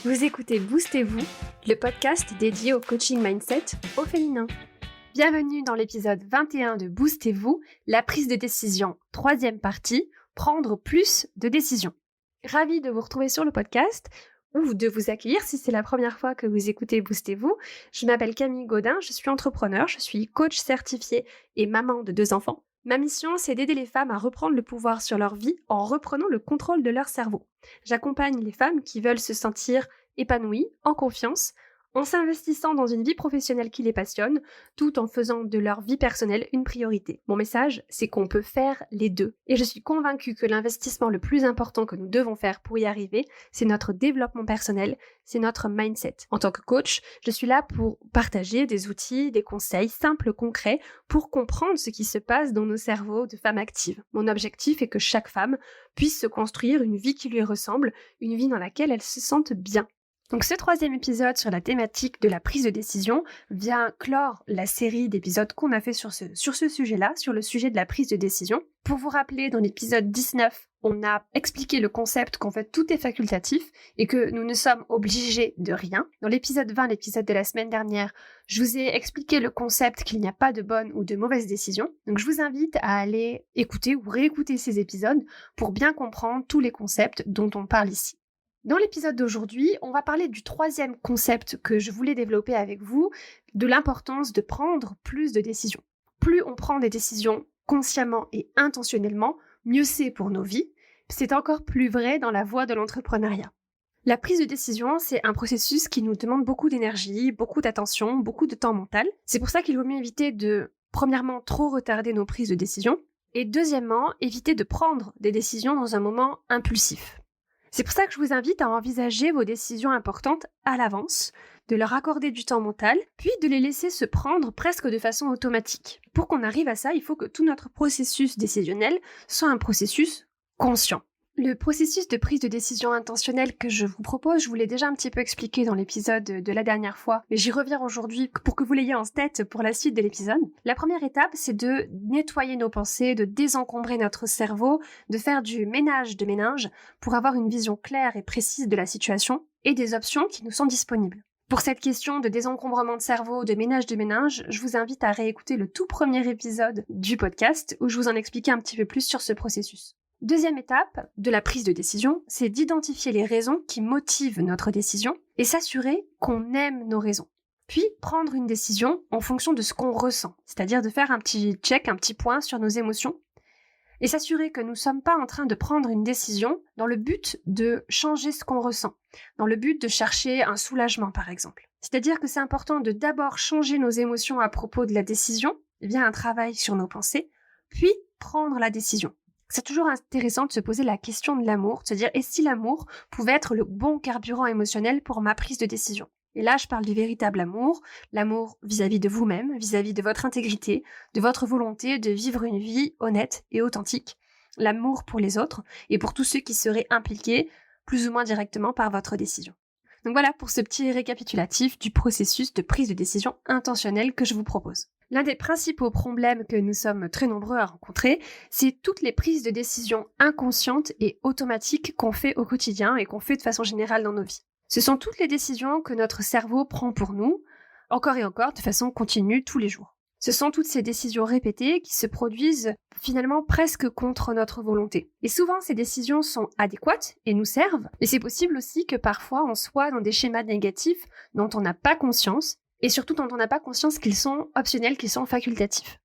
Vous écoutez Boostez-vous, le podcast dédié au coaching mindset au féminin. Bienvenue dans l'épisode 21 de Boostez-vous, la prise de décision, troisième partie, prendre plus de décisions. Ravie de vous retrouver sur le podcast ou de vous accueillir si c'est la première fois que vous écoutez Boostez-vous. Je m'appelle Camille Gaudin, je suis entrepreneur, je suis coach certifié et maman de 2 enfants. Ma mission, c'est d'aider les femmes à reprendre le pouvoir sur leur vie en reprenant le contrôle de leur cerveau. J'accompagne les femmes qui veulent se sentir épanouies, en confiance, en s'investissant dans une vie professionnelle qui les passionne, tout en faisant de leur vie personnelle une priorité. Mon message, c'est qu'on peut faire les deux. Et je suis convaincue que l'investissement le plus important que nous devons faire pour y arriver, c'est notre développement personnel, c'est notre mindset. En tant que coach, je suis là pour partager des outils, des conseils simples, concrets, pour comprendre ce qui se passe dans nos cerveaux de femmes actives. Mon objectif est que chaque femme puisse se construire une vie qui lui ressemble, une vie dans laquelle elle se sente bien. Donc ce 3e épisode sur la thématique de la prise de décision vient clore la série d'épisodes qu'on a fait sur ce sujet-là, sur le sujet de la prise de décision. Pour vous rappeler, dans l'épisode 19, on a expliqué le concept qu'en fait tout est facultatif et que nous ne sommes obligés de rien. Dans l'épisode 20, l'épisode de la semaine dernière, je vous ai expliqué le concept qu'il n'y a pas de bonne ou de mauvaise décision. Donc je vous invite à aller écouter ou réécouter ces épisodes pour bien comprendre tous les concepts dont on parle ici. Dans l'épisode d'aujourd'hui, on va parler du 3e concept que je voulais développer avec vous, de l'importance de prendre plus de décisions. Plus on prend des décisions consciemment et intentionnellement, mieux c'est pour nos vies. C'est encore plus vrai dans la voie de l'entrepreneuriat. La prise de décision, c'est un processus qui nous demande beaucoup d'énergie, beaucoup d'attention, beaucoup de temps mental. C'est pour ça qu'il vaut mieux éviter de, premièrement, trop retarder nos prises de décision, et deuxièmement, éviter de prendre des décisions dans un moment impulsif. C'est pour ça que je vous invite à envisager vos décisions importantes à l'avance, de leur accorder du temps mental, puis de les laisser se prendre presque de façon automatique. Pour qu'on arrive à ça, il faut que tout notre processus décisionnel soit un processus conscient. Le processus de prise de décision intentionnelle que je vous propose, je vous l'ai déjà un petit peu expliqué dans l'épisode de la dernière fois, mais j'y reviens aujourd'hui pour que vous l'ayez en tête pour la suite de l'épisode. La première étape, c'est de nettoyer nos pensées, de désencombrer notre cerveau, de faire du ménage de méninges pour avoir une vision claire et précise de la situation et des options qui nous sont disponibles. Pour cette question de désencombrement de cerveau, de ménage de méninges, je vous invite à réécouter le tout premier épisode du podcast où je vous en expliquais un petit peu plus sur ce processus. Deuxième étape de la prise de décision, c'est d'identifier les raisons qui motivent notre décision et s'assurer qu'on aime nos raisons. Puis prendre une décision en fonction de ce qu'on ressent, c'est-à-dire de faire un petit check, un petit point sur nos émotions et s'assurer que nous ne sommes pas en train de prendre une décision dans le but de changer ce qu'on ressent, dans le but de chercher un soulagement par exemple. C'est-à-dire que c'est important de d'abord changer nos émotions à propos de la décision via un travail sur nos pensées, puis prendre la décision. C'est toujours intéressant de se poser la question de l'amour, de se dire « et si l'amour pouvait être le bon carburant émotionnel pour ma prise de décision ?» Et là, je parle du véritable amour, l'amour vis-à-vis de vous-même, vis-à-vis de votre intégrité, de votre volonté de vivre une vie honnête et authentique, l'amour pour les autres et pour tous ceux qui seraient impliqués plus ou moins directement par votre décision. Donc voilà pour ce petit récapitulatif du processus de prise de décision intentionnelle que je vous propose. L'un des principaux problèmes que nous sommes très nombreux à rencontrer, c'est toutes les prises de décision inconscientes et automatiques qu'on fait au quotidien et qu'on fait de façon générale dans nos vies. Ce sont toutes les décisions que notre cerveau prend pour nous, encore et encore, de façon continue, tous les jours. Ce sont toutes ces décisions répétées qui se produisent finalement presque contre notre volonté. Et souvent, ces décisions sont adéquates et nous servent, mais c'est possible aussi que parfois on soit dans des schémas négatifs dont on n'a pas conscience, et surtout dont on n'a pas conscience qu'ils sont optionnels, qu'ils sont facultatifs.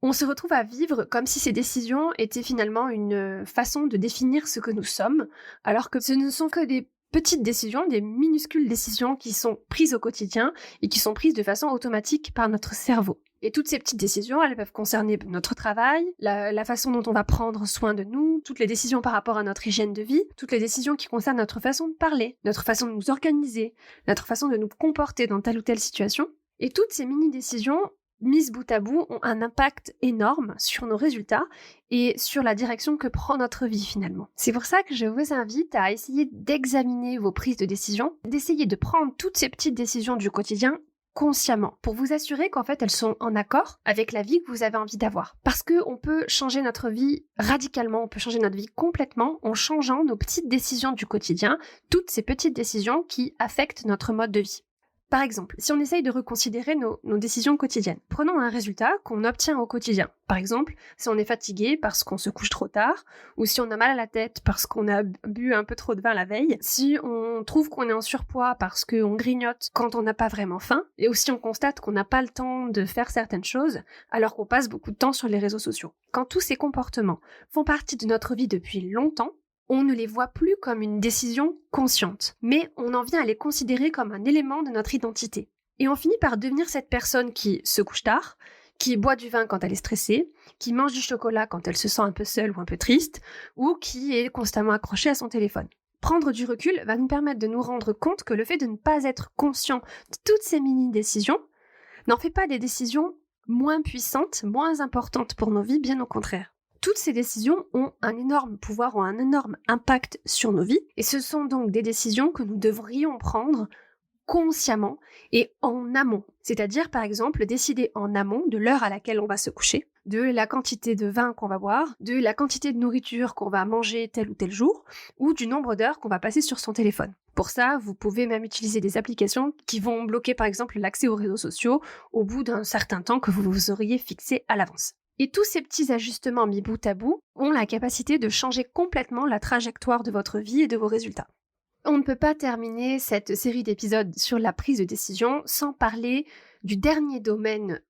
On se retrouve à vivre comme si ces décisions étaient finalement une façon de définir ce que nous sommes, alors que ce ne sont que des petites décisions, des minuscules décisions qui sont prises au quotidien et qui sont prises de façon automatique par notre cerveau. Et toutes ces petites décisions, elles peuvent concerner notre travail, la façon dont on va prendre soin de nous, toutes les décisions par rapport à notre hygiène de vie, toutes les décisions qui concernent notre façon de parler, notre façon de nous organiser, notre façon de nous comporter dans telle ou telle situation. Et toutes ces mini-décisions, mises bout à bout, ont un impact énorme sur nos résultats et sur la direction que prend notre vie finalement. C'est pour ça que je vous invite à essayer d'examiner vos prises de décision, d'essayer de prendre toutes ces petites décisions du quotidien consciemment pour vous assurer qu'en fait elles sont en accord avec la vie que vous avez envie d'avoir. Parce qu'on peut changer notre vie radicalement, on peut changer notre vie complètement en changeant nos petites décisions du quotidien, toutes ces petites décisions qui affectent notre mode de vie. Par exemple, si on essaye de reconsidérer nos décisions quotidiennes, prenons un résultat qu'on obtient au quotidien. Par exemple, si on est fatigué parce qu'on se couche trop tard, ou si on a mal à la tête parce qu'on a bu un peu trop de vin la veille, si on trouve qu'on est en surpoids parce qu'on grignote quand on n'a pas vraiment faim, et aussi on constate qu'on n'a pas le temps de faire certaines choses, alors qu'on passe beaucoup de temps sur les réseaux sociaux. Quand tous ces comportements font partie de notre vie depuis longtemps, on ne les voit plus comme une décision consciente, mais on en vient à les considérer comme un élément de notre identité. Et on finit par devenir cette personne qui se couche tard, qui boit du vin quand elle est stressée, qui mange du chocolat quand elle se sent un peu seule ou un peu triste, ou qui est constamment accrochée à son téléphone. Prendre du recul va nous permettre de nous rendre compte que le fait de ne pas être conscient de toutes ces mini-décisions n'en fait pas des décisions moins puissantes, moins importantes pour nos vies, bien au contraire. Toutes ces décisions ont un énorme pouvoir, ont un énorme impact sur nos vies, et ce sont donc des décisions que nous devrions prendre consciemment et en amont. C'est-à-dire, par exemple, décider en amont de l'heure à laquelle on va se coucher, de la quantité de vin qu'on va boire, de la quantité de nourriture qu'on va manger tel ou tel jour, ou du nombre d'heures qu'on va passer sur son téléphone. Pour ça, vous pouvez même utiliser des applications qui vont bloquer, par exemple, l'accès aux réseaux sociaux au bout d'un certain temps que vous auriez fixé à l'avance. Et tous ces petits ajustements mis bout à bout ont la capacité de changer complètement la trajectoire de votre vie et de vos résultats. On ne peut pas terminer cette série d'épisodes sur la prise de décision sans parler du dernier domaine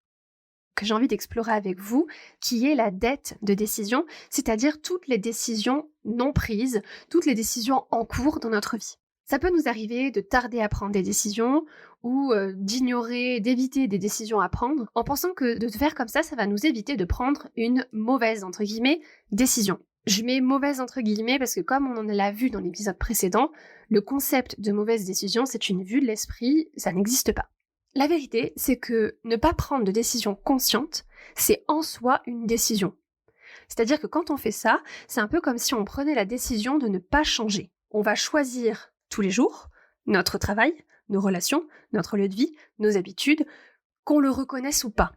que j'ai envie d'explorer avec vous, qui est la dette de décision, c'est-à-dire toutes les décisions non prises, toutes les décisions en cours dans notre vie. Ça peut nous arriver de tarder à prendre des décisions ou d'ignorer, d'éviter des décisions à prendre en pensant que de faire comme ça va nous éviter de prendre une mauvaise, entre guillemets, décision. Je mets mauvaise entre guillemets parce que comme on en l'a vu dans l'épisode précédent, le concept de mauvaise décision, c'est une vue de l'esprit, ça n'existe pas. La vérité, c'est que ne pas prendre de décision consciente, c'est en soi une décision. C'est-à-dire que quand on fait ça, c'est un peu comme si on prenait la décision de ne pas changer. On va choisir tous les jours notre travail, nos relations, notre lieu de vie, nos habitudes, qu'on le reconnaisse ou pas.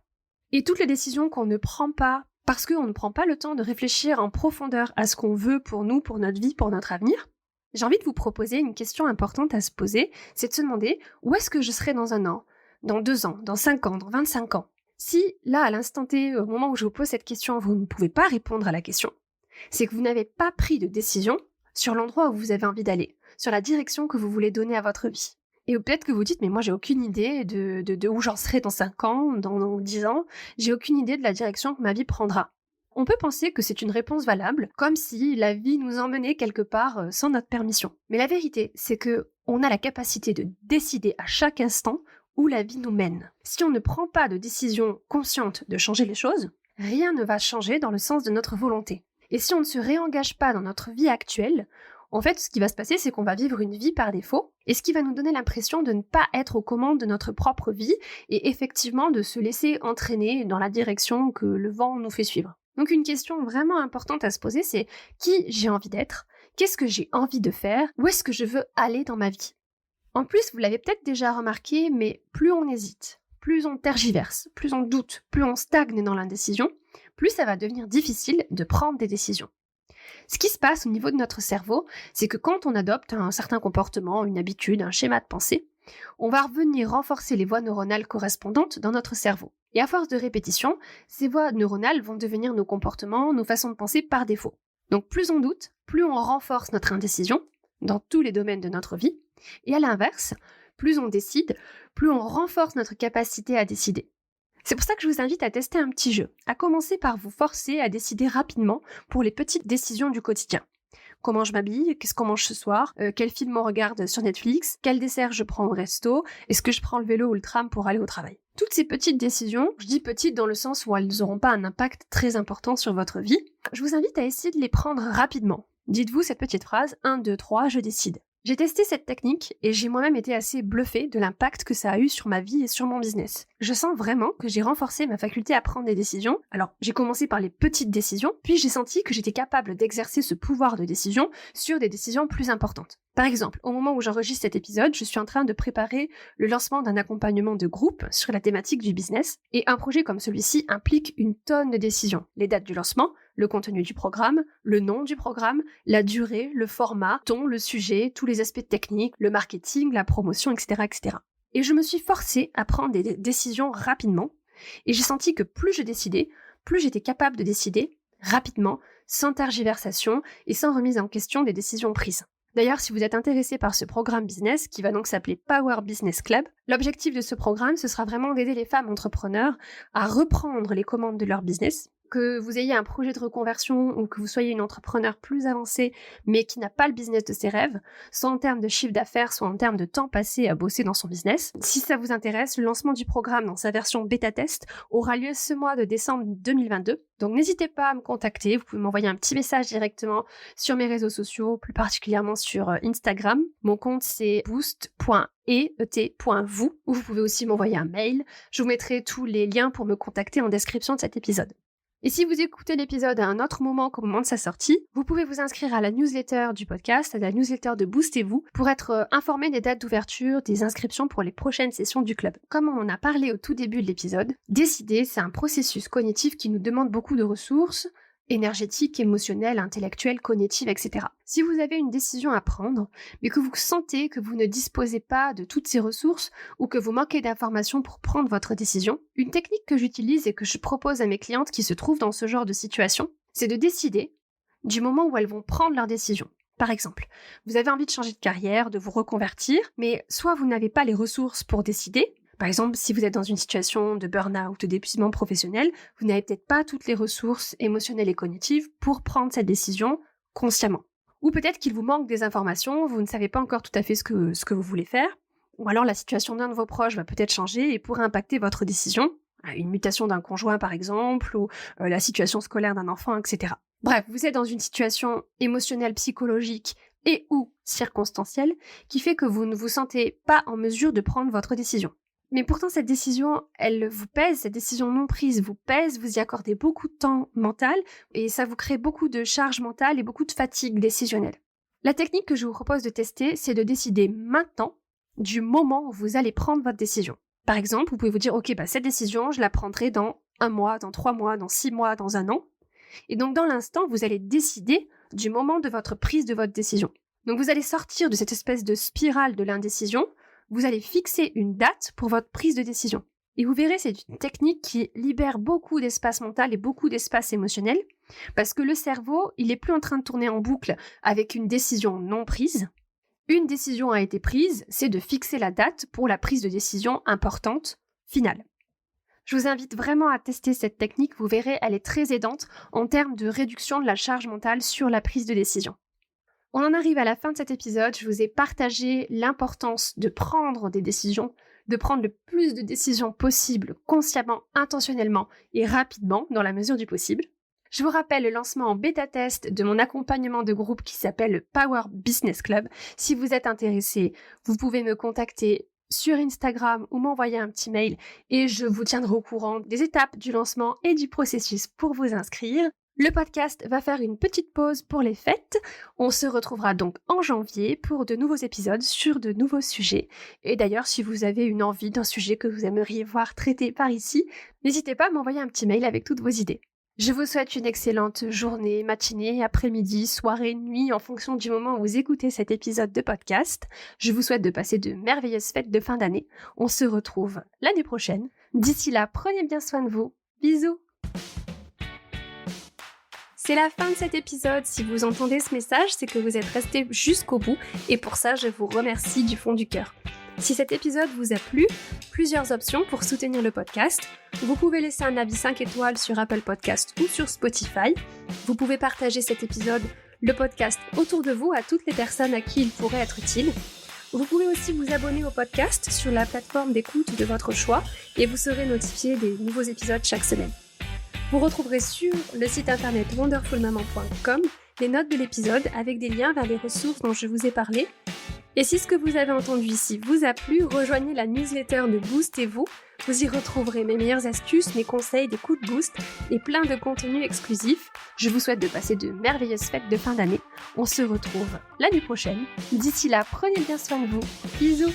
Et toutes les décisions qu'on ne prend pas parce qu'on ne prend pas le temps de réfléchir en profondeur à ce qu'on veut pour nous, pour notre vie, pour notre avenir, j'ai envie de vous proposer une question importante à se poser, c'est de se demander où est-ce que je serai dans 1 an, dans 2 ans, dans 5 ans, dans 25 ans. Si là, à l'instant T, au moment où je vous pose cette question, vous ne pouvez pas répondre à la question, c'est que vous n'avez pas pris de décision sur l'endroit où vous avez envie d'aller, sur la direction que vous voulez donner à votre vie. Et peut-être que vous dites, mais moi j'ai aucune idée de où j'en serai dans 5 ans, dans 10 ans, j'ai aucune idée de la direction que ma vie prendra. On peut penser que c'est une réponse valable, comme si la vie nous emmenait quelque part sans notre permission. Mais la vérité, c'est que on a la capacité de décider à chaque instant où la vie nous mène. Si on ne prend pas de décision consciente de changer les choses, rien ne va changer dans le sens de notre volonté. Et si on ne se réengage pas dans notre vie actuelle, en fait, ce qui va se passer, c'est qu'on va vivre une vie par défaut, et ce qui va nous donner l'impression de ne pas être aux commandes de notre propre vie, et effectivement de se laisser entraîner dans la direction que le vent nous fait suivre. Donc une question vraiment importante à se poser, c'est qui j'ai envie d'être, qu'est-ce que j'ai envie de faire, où est-ce que je veux aller dans ma vie. En plus, vous l'avez peut-être déjà remarqué, mais plus on hésite, plus on tergiverse, plus on doute, plus on stagne dans l'indécision, plus ça va devenir difficile de prendre des décisions. Ce qui se passe au niveau de notre cerveau, c'est que quand on adopte un certain comportement, une habitude, un schéma de pensée, on va revenir renforcer les voies neuronales correspondantes dans notre cerveau. Et à force de répétition, ces voies neuronales vont devenir nos comportements, nos façons de penser par défaut. Donc plus on doute, plus on renforce notre indécision dans tous les domaines de notre vie. Et à l'inverse, plus on décide, plus on renforce notre capacité à décider. C'est pour ça que je vous invite à tester un petit jeu, à commencer par vous forcer à décider rapidement pour les petites décisions du quotidien. Comment je m'habille, qu'est-ce qu'on mange ce soir, quel film on regarde sur Netflix, quel dessert je prends au resto, est-ce que je prends le vélo ou le tram pour aller au travail. Toutes ces petites décisions, je dis petites dans le sens où elles n'auront pas un impact très important sur votre vie, je vous invite à essayer de les prendre rapidement. Dites-vous cette petite phrase, 1, 2, 3, je décide. J'ai testé cette technique et j'ai moi-même été assez bluffée de l'impact que ça a eu sur ma vie et sur mon business. Je sens vraiment que j'ai renforcé ma faculté à prendre des décisions. Alors, j'ai commencé par les petites décisions, puis j'ai senti que j'étais capable d'exercer ce pouvoir de décision sur des décisions plus importantes. Par exemple, au moment où j'enregistre cet épisode, je suis en train de préparer le lancement d'un accompagnement de groupe sur la thématique du business, et un projet comme celui-ci implique une tonne de décisions. Les dates du lancement, le contenu du programme, le nom du programme, la durée, le format, le sujet, tous les aspects techniques, le marketing, la promotion, etc., etc. Et je me suis forcée à prendre des décisions rapidement, et j'ai senti que plus je décidais, plus j'étais capable de décider rapidement, sans tergiversation et sans remise en question des décisions prises. D'ailleurs, si vous êtes intéressé par ce programme business, qui va donc s'appeler Power Business Club, l'objectif de ce programme, ce sera vraiment d'aider les femmes entrepreneurs à reprendre les commandes de leur business. Que vous ayez un projet de reconversion ou que vous soyez une entrepreneur plus avancée mais qui n'a pas le business de ses rêves, soit en termes de chiffre d'affaires, soit en termes de temps passé à bosser dans son business. Si ça vous intéresse, le lancement du programme dans sa version bêta-test aura lieu ce mois de décembre 2022. Donc n'hésitez pas à me contacter, vous pouvez m'envoyer un petit message directement sur mes réseaux sociaux, plus particulièrement sur Instagram. Mon compte c'est boost.et.vous, ou vous pouvez aussi m'envoyer un mail. Je vous mettrai tous les liens pour me contacter en description de cet épisode. Et si vous écoutez l'épisode à un autre moment qu'au moment de sa sortie, vous pouvez vous inscrire à la newsletter du podcast, à la newsletter de Boostez-vous, pour être informé des dates d'ouverture, des inscriptions pour les prochaines sessions du club. Comme on en a parlé au tout début de l'épisode, décider, c'est un processus cognitif qui nous demande beaucoup de ressources, énergétiques, émotionnelles, intellectuelles, cognitives, etc. Si vous avez une décision à prendre, mais que vous sentez que vous ne disposez pas de toutes ces ressources ou que vous manquez d'informations pour prendre votre décision, une technique que j'utilise et que je propose à mes clientes qui se trouvent dans ce genre de situation, c'est de décider du moment où elles vont prendre leur décision. Par exemple, vous avez envie de changer de carrière, de vous reconvertir, mais soit vous n'avez pas les ressources pour décider. Par exemple, si vous êtes dans une situation de burn-out ou d'épuisement professionnel, vous n'avez peut-être pas toutes les ressources émotionnelles et cognitives pour prendre cette décision consciemment. Ou peut-être qu'il vous manque des informations, vous ne savez pas encore tout à fait ce que vous voulez faire. Ou alors la situation d'un de vos proches va peut-être changer et pourrait impacter votre décision. Une mutation d'un conjoint par exemple, ou la situation scolaire d'un enfant, etc. Bref, vous êtes dans une situation émotionnelle, psychologique et ou circonstancielle qui fait que vous ne vous sentez pas en mesure de prendre votre décision. Mais pourtant, cette décision, elle vous pèse, cette décision non prise vous pèse, vous y accordez beaucoup de temps mental et ça vous crée beaucoup de charge mentale et beaucoup de fatigue décisionnelle. La technique que je vous propose de tester, c'est de décider maintenant du moment où vous allez prendre votre décision. Par exemple, vous pouvez vous dire, ok, cette décision, je la prendrai dans 1 mois, dans 3 mois, dans 6 mois, dans 1 an. Et donc, dans l'instant, vous allez décider du moment de votre prise de votre décision. Donc, vous allez sortir de cette espèce de spirale de l'indécision. Vous allez fixer une date pour votre prise de décision. Et vous verrez, c'est une technique qui libère beaucoup d'espace mental et beaucoup d'espace émotionnel, parce que le cerveau, il n'est plus en train de tourner en boucle avec une décision non prise. Une décision a été prise, c'est de fixer la date pour la prise de décision importante, finale. Je vous invite vraiment à tester cette technique, vous verrez, elle est très aidante en termes de réduction de la charge mentale sur la prise de décision. On en arrive à la fin de cet épisode, je vous ai partagé l'importance de prendre des décisions, de prendre le plus de décisions possible, consciemment, intentionnellement et rapidement, dans la mesure du possible. Je vous rappelle le lancement en bêta-test de mon accompagnement de groupe qui s'appelle le Power Business Club. Si vous êtes intéressé, vous pouvez me contacter sur Instagram ou m'envoyer un petit mail et je vous tiendrai au courant des étapes du lancement et du processus pour vous inscrire. Le podcast va faire une petite pause pour les fêtes. On se retrouvera donc en janvier pour de nouveaux épisodes sur de nouveaux sujets. Et d'ailleurs, si vous avez une envie d'un sujet que vous aimeriez voir traité par ici, n'hésitez pas à m'envoyer un petit mail avec toutes vos idées. Je vous souhaite une excellente journée, matinée, après-midi, soirée, nuit, en fonction du moment où vous écoutez cet épisode de podcast. Je vous souhaite de passer de merveilleuses fêtes de fin d'année. On se retrouve l'année prochaine. D'ici là, prenez bien soin de vous. Bisous! C'est la fin de cet épisode. Si vous entendez ce message, c'est que vous êtes resté jusqu'au bout et pour ça, je vous remercie du fond du cœur. Si cet épisode vous a plu, plusieurs options pour soutenir le podcast. Vous pouvez laisser un avis 5 étoiles sur Apple Podcast ou sur Spotify. Vous pouvez partager cet épisode, le podcast, autour de vous à toutes les personnes à qui il pourrait être utile. Vous pouvez aussi vous abonner au podcast sur la plateforme d'écoute de votre choix et vous serez notifié des nouveaux épisodes chaque semaine. Vous retrouverez sur le site internet wonderfulmaman.com les notes de l'épisode avec des liens vers les ressources dont je vous ai parlé Et si ce que vous avez entendu ici vous a plu, rejoignez la newsletter de Boostez-vous. Vous y retrouverez mes meilleures astuces, mes conseils, des coups de boost et plein de contenus exclusifs. Je vous souhaite de passer de merveilleuses fêtes de fin d'année. On se retrouve l'année prochaine. D'ici là, prenez bien soin de vous. Bisous!